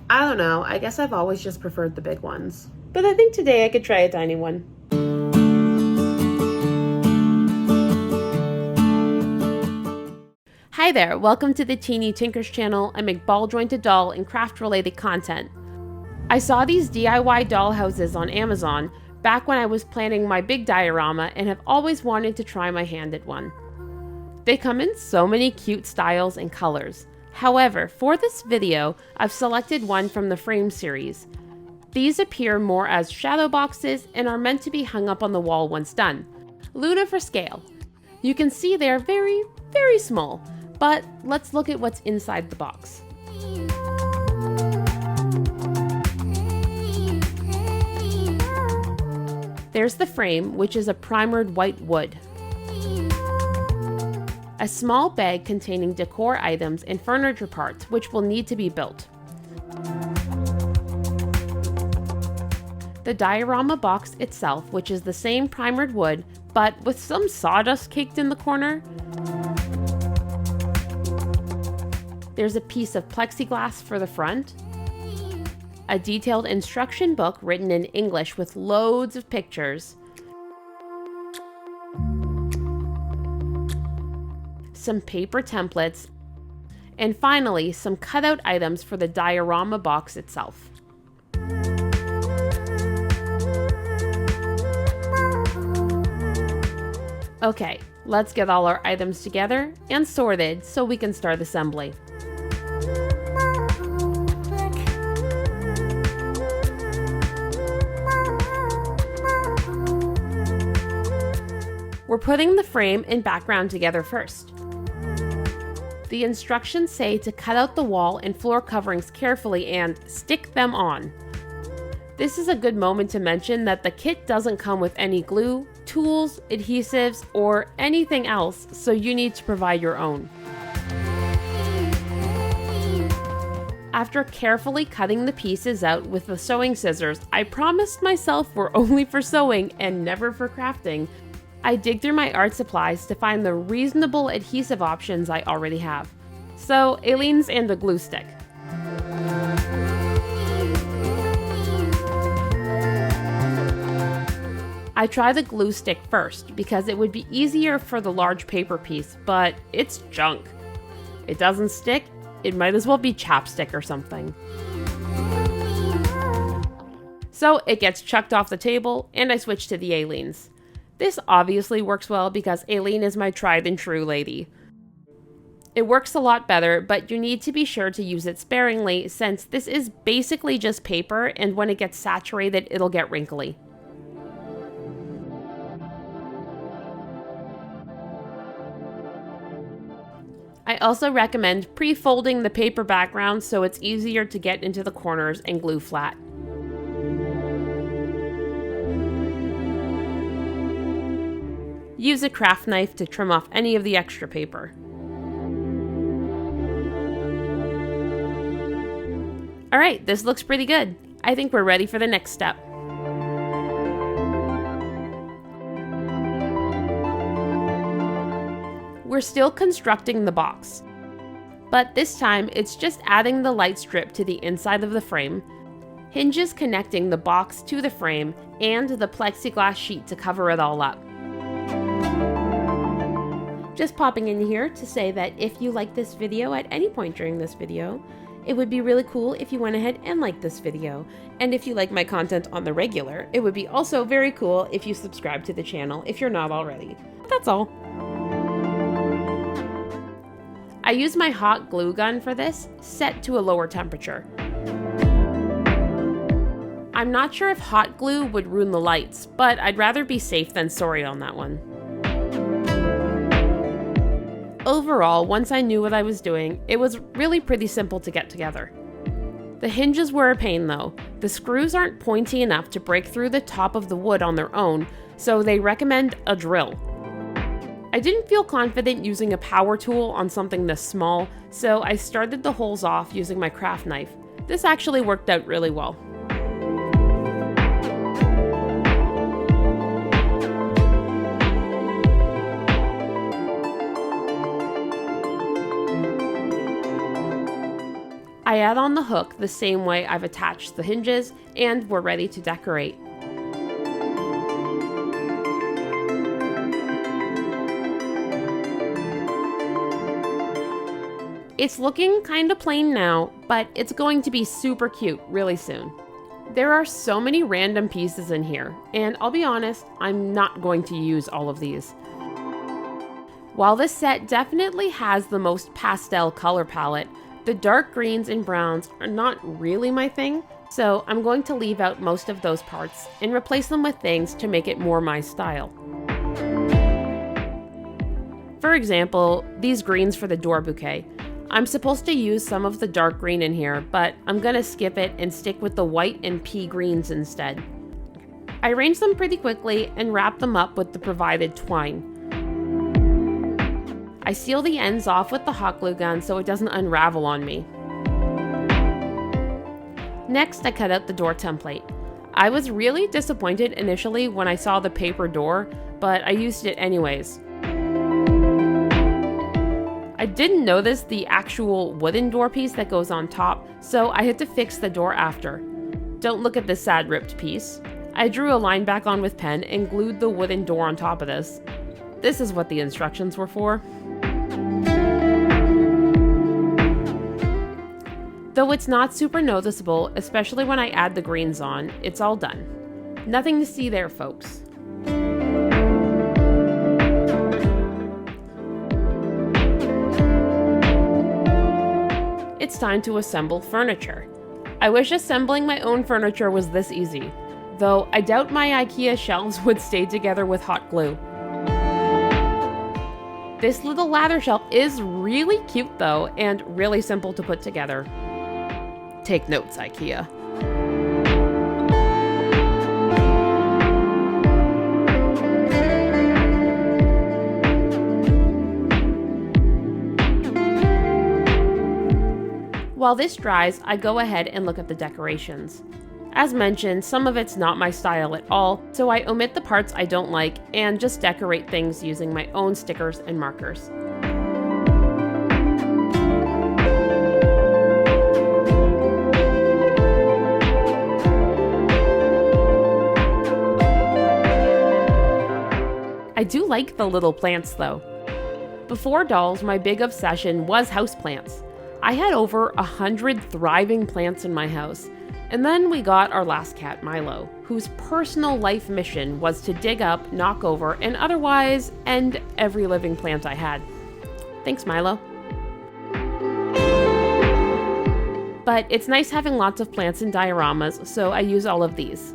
I don't know, I guess I've always just preferred the big ones. But I think today I could try a tiny one. Hi there, welcome to the Teeny Tinkers channel. I make ball jointed doll and craft related content. I saw these DIY doll houses on Amazon back when I was planning my big diorama and have always wanted to try my hand at one. They come in so many cute styles and colors. However, for this video, I've selected one from the frame series. These appear more as shadow boxes and are meant to be hung up on the wall once done. Luna for scale. You can see they're very, very small, but let's look at what's inside the box. There's the frame, which is a primered white wood. A small bag containing decor items and furniture parts, which will need to be built. The diorama box itself, which is the same primered wood, but with some sawdust caked in the corner. There's a piece of plexiglass for the front. A detailed instruction book written in English with loads of pictures. Some paper templates. And finally, some cutout items for the diorama box itself. Okay, let's get all our items together and sorted so we can start assembly. We're putting the frame and background together first. The instructions say to cut out the wall and floor coverings carefully and stick them on. This is a good moment to mention that the kit doesn't come with any glue, tools, adhesives, or anything else, so you need to provide your own. After carefully cutting the pieces out with the sewing scissors I promised myself were only for sewing and never for crafting, I dig through my art supplies to find the reasonable adhesive options I already have. So, Aleene's and a glue stick. I try the glue stick first because it would be easier for the large paper piece, but it's junk. It doesn't stick, it might as well be chapstick or something. So it gets chucked off the table and I switch to the Aleene's. This obviously works well because Aileen is my tried and true lady. It works a lot better, but you need to be sure to use it sparingly since this is basically just paper and when it gets saturated, it'll get wrinkly. I also recommend pre-folding the paper background so it's easier to get into the corners and glue flat. Use a craft knife to trim off any of the extra paper. Alright, this looks pretty good. I think we're ready for the next step. We're still constructing the box, but this time it's just adding the light strip to the inside of the frame, hinges connecting the box to the frame, and the plexiglass sheet to cover it all up. Just popping in here to say that if you like this video at any point during this video, it would be really cool if you went ahead and liked this video. And if you like my content on the regular, it would be also very cool if you subscribe to the channel if you're not already. That's all. I use my hot glue gun for this, set to a lower temperature. I'm not sure if hot glue would ruin the lights, but I'd rather be safe than sorry on that one. Overall, once I knew what I was doing, it was really pretty simple to get together. The hinges were a pain though. The screws aren't pointy enough to break through the top of the wood on their own, so they recommend a drill. I didn't feel confident using a power tool on something this small, so I started the holes off using my craft knife. This actually worked out really well. I I add on the hook the same way I've attached the hinges, and we're ready to decorate. It's looking kinda plain now, but it's going to be super cute really soon. There are so many random pieces in here, and I'll be honest, I'm not going to use all of these. While this set definitely has the most pastel color palette, the dark greens and browns are not really my thing, so I'm going to leave out most of those parts and replace them with things to make it more my style. For example, these greens for the door bouquet. I'm supposed to use some of the dark green in here, but I'm gonna skip it and stick with the white and pea greens instead. I arrange them pretty quickly and wrap them up with the provided twine. I seal the ends off with the hot glue gun so it doesn't unravel on me. Next, I cut out the door template. I was really disappointed initially when I saw the paper door, but I used it anyways. I didn't notice the actual wooden door piece that goes on top, so I had to fix the door after. Don't look at this sad ripped piece. I drew a line back on with pen and glued the wooden door on top of this. This is what the instructions were for. Though it's not super noticeable, especially when I add the greens on, it's all done. Nothing to see there, folks. It's time to assemble furniture. I wish assembling my own furniture was this easy, though I doubt my IKEA shelves would stay together with hot glue. This little ladder shelf is really cute though, and really simple to put together. Take notes, IKEA. While this dries, I go ahead and look at the decorations. As mentioned, some of it's not my style at all, so I omit the parts I don't like and just decorate things using my own stickers and markers. I do like the little plants though. Before dolls, my big obsession was houseplants. I had over 100 thriving plants in my house, and then we got our last cat, Milo, whose personal life mission was to dig up, knock over, and otherwise end every living plant I had. Thanks, Milo. But it's nice having lots of plants and dioramas, so I use all of these.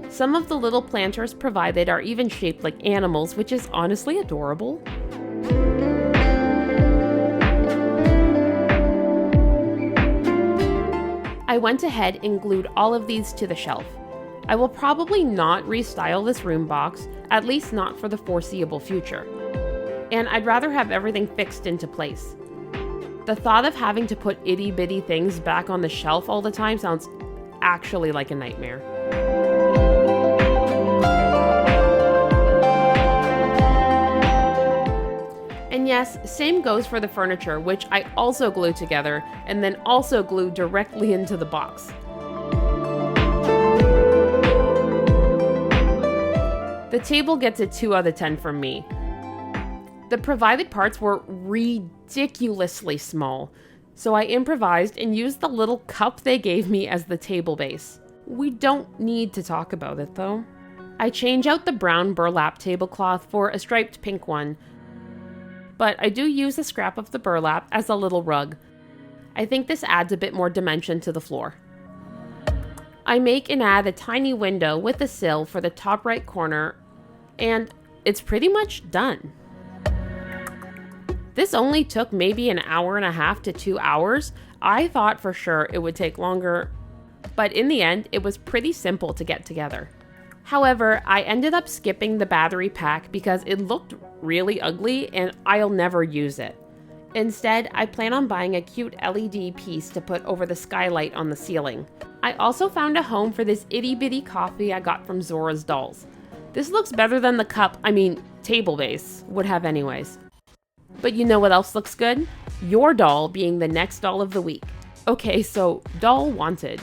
Some of the little planters provided are even shaped like animals, which is honestly adorable. I went ahead and glued all of these to the shelf. I will probably not restyle this room box, at least not for the foreseeable future. And I'd rather have everything fixed into place. The thought of having to put itty bitty things back on the shelf all the time sounds actually like a nightmare. And yes, same goes for the furniture, which I also glue together and then also glue directly into the box. The table gets a 2 out of 10 from me. The provided parts were ridiculously small, so I improvised and used the little cup they gave me as the table base. We don't need to talk about it though. I change out the brown burlap tablecloth for a striped pink one, but I do use a scrap of the burlap as a little rug. I think this adds a bit more dimension to the floor. I make and add a tiny window with a sill for the top right corner, and it's pretty much done. This only took maybe an hour and a half to 2 hours. I thought for sure it would take longer, but in the end, it was pretty simple to get together. However, I ended up skipping the battery pack because it looked really ugly and I'll never use it. Instead, I plan on buying a cute LED piece to put over the skylight on the ceiling. I also found a home for this itty bitty coffee I got from Zora's Dolls. This looks better than the table base would have anyways. But you know what else looks good? Your doll being the next doll of the week. Okay, so doll wanted.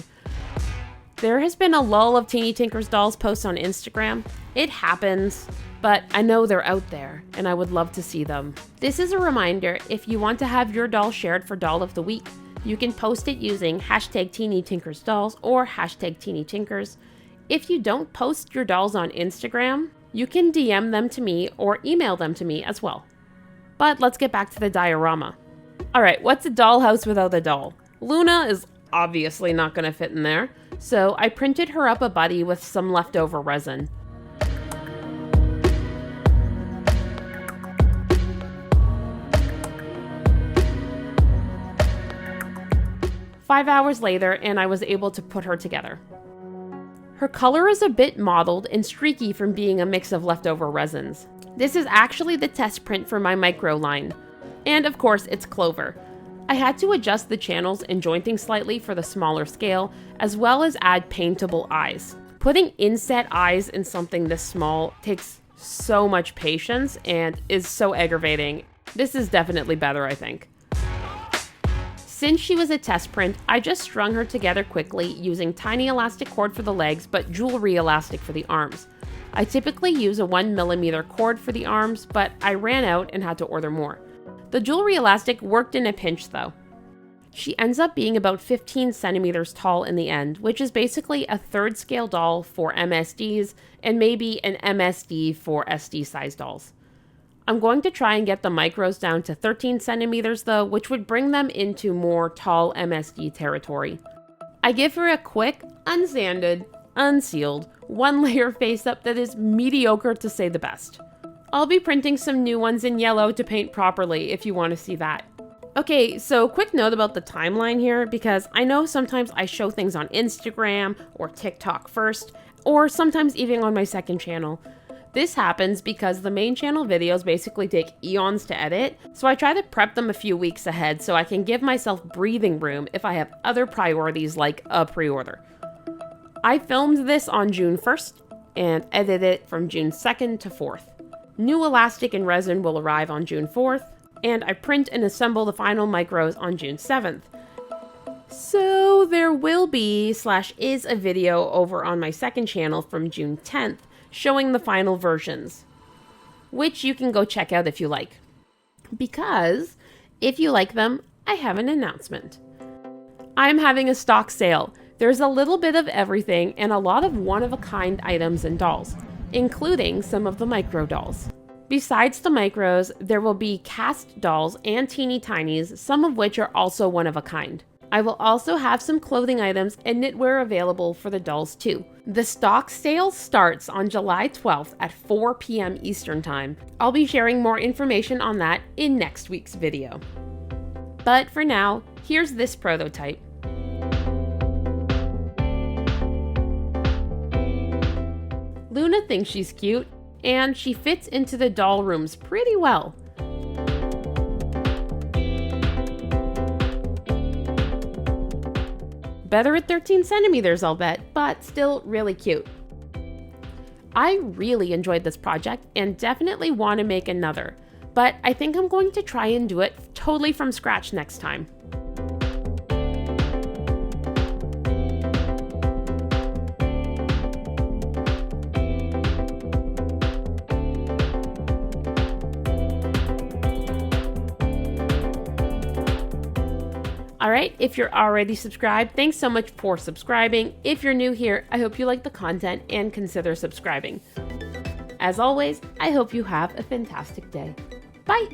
There has been a lull of Teeny Tinkers dolls posts on Instagram. It happens, but I know they're out there and I would love to see them. This is a reminder, if you want to have your doll shared for doll of the week, you can post it using hashtag Teeny Tinkers dolls or hashtag Teeny Tinkers. If you don't post your dolls on Instagram, you can DM them to me or email them to me as well. But let's get back to the diorama. Alright, what's a dollhouse without a doll? Luna is obviously not going to fit in there, so I printed her up a buddy with some leftover resin. Five hours later, and I was able to put her together. Her color is a bit mottled and streaky from being a mix of leftover resins. This is actually the test print for my micro line. And of course, it's Clover. I had to adjust the channels and jointing slightly for the smaller scale, as well as add paintable eyes. Putting inset eyes in something this small takes so much patience and is so aggravating. This is definitely better, I think. Since she was a test print, I just strung her together quickly using tiny elastic cord for the legs, but jewelry elastic for the arms. I typically use a 1mm cord for the arms, but I ran out and had to order more. The jewelry elastic worked in a pinch though. She ends up being about 15 centimeters tall in the end, which is basically a third scale doll for MSDs and maybe an MSD for SD size dolls. I'm going to try and get the micros down to 13 centimeters though, which would bring them into more tall MSD territory. I give her a quick, unsanded, unsealed, one-layer face-up that is mediocre to say the best. I'll be printing some new ones in yellow to paint properly if you want to see that. Okay, so quick note about the timeline here, because I know sometimes I show things on Instagram or TikTok first, or sometimes even on my second channel. This happens because the main channel videos basically take eons to edit, so I try to prep them a few weeks ahead so I can give myself breathing room if I have other priorities like a pre-order. I filmed this on June 1st and edited it from June 2nd to 4th. New elastic and resin will arrive on June 4th, and I print and assemble the final micros on June 7th. So there will be / is a video over on my second channel from June 10th showing the final versions, which you can go check out if you like. Because if you like them, I have an announcement. I'm having a stock sale. There's a little bit of everything and a lot of one-of-a-kind items and dolls, including some of the micro dolls. Besides the micros, there will be cast dolls and teeny tinies, some of which are also one-of-a-kind. I will also have some clothing items and knitwear available for the dolls too. The stock sale starts on July 12th at 4 p.m. Eastern Time. I'll be sharing more information on that in next week's video. But for now, here's this prototype. Luna thinks she's cute, and she fits into the doll rooms pretty well. Better at 13 centimeters, I'll bet, but still really cute. I really enjoyed this project and definitely want to make another, but I think I'm going to try and do it totally from scratch next time. Alright, if you're already subscribed, thanks so much for subscribing. If you're new here, I hope you like the content and consider subscribing. As always, I hope you have a fantastic day. Bye!